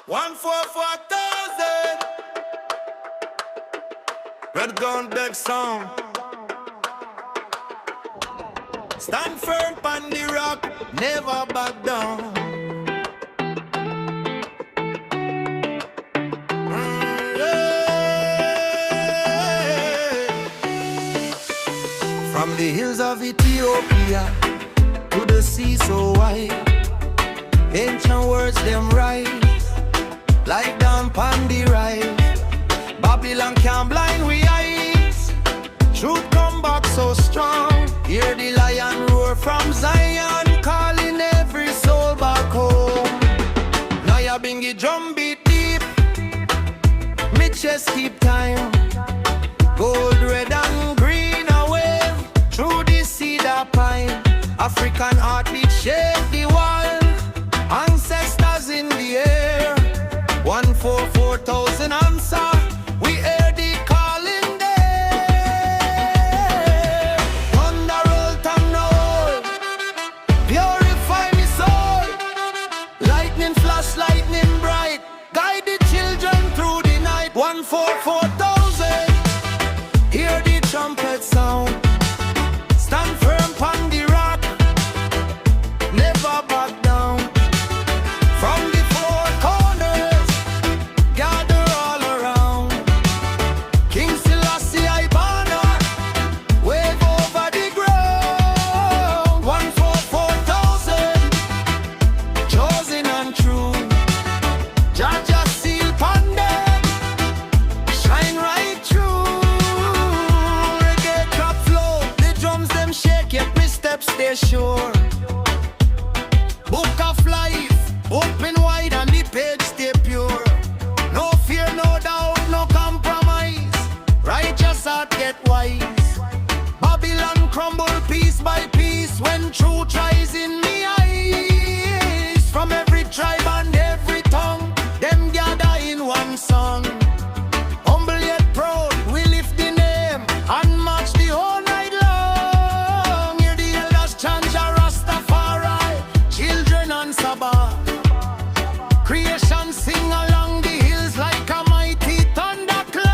144,000. Red gun big sound. Stand firm on the rock, never back down. From the hills of Ethiopia to the sea so wide, ancient words them rise like down pon the rise. Babylon can't blind we eyes. Truth come back so strong. Hear the lion roar from Zion, calling every soul back home. Now ya bingy drum beat deep, me chest keep time. Gold, red and green away through the cedar pine. African heartbeat shake the world. Ancestors in the air. 144,000 answer. We hear the calling there. Thunder roll, thunder roll, purify me soul. Lightning flash, lightning bright, guide the children through the night. 144,000. Hear the trumpet sound. Stand firm on the rock, never back down. From the four corners, gather all around. King Selassie I banner, wave over the ground. 144,000, chosen and true. Jaja seal upon them, shine right through. Reggae drop flow, the drums them shake, yet my steps stay sure. Book of life, open wide and the page stay pure. No fear, no doubt, no compromise. Righteous heart get wise. Babylon crumble piece by piece when truth rise in me eyes. From every tribe and every tongue, them gather in one song. Humble yet proud, we lift the name and march the whole night long. Hear the elders chant Jah Rastafari, children and Sabbath. Creation sing along the hills like a mighty thunderclap.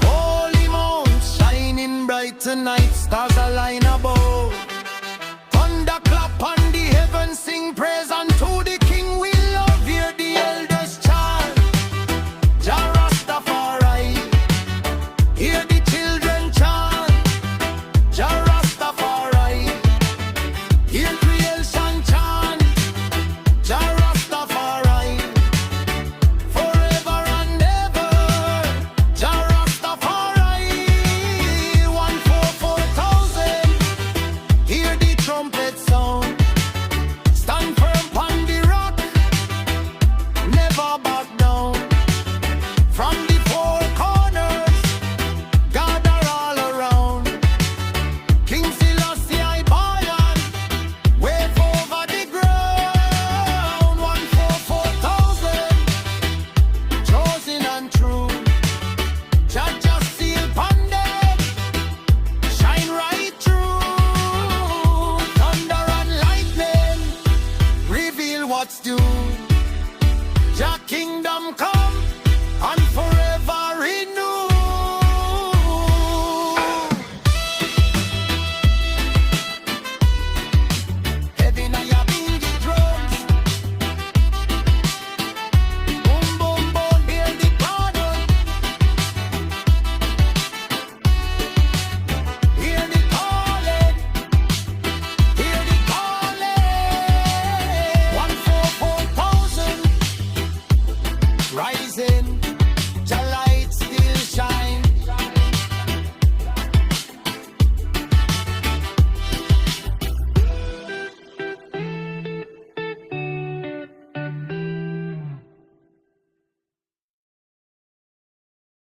Holy Mount shining bright tonight, stars align above. Thunderclap on the heavens, sing praise unto the King we love. Hear the elders chant Jah Rastafari. Hear the children chant Jah Rastafari. Hear creation chant Jah Rastafari. Forever and ever Jah Rastafari. 144,000. Hear the trumpet sound. Stand firm on the rock, never back down. From the four corners, gather all around. King Selassie I banner, wave over the ground. 144,000, chosen and true. Jaja seal upon them, shine right through. Thunder and lightning, reveal what's due.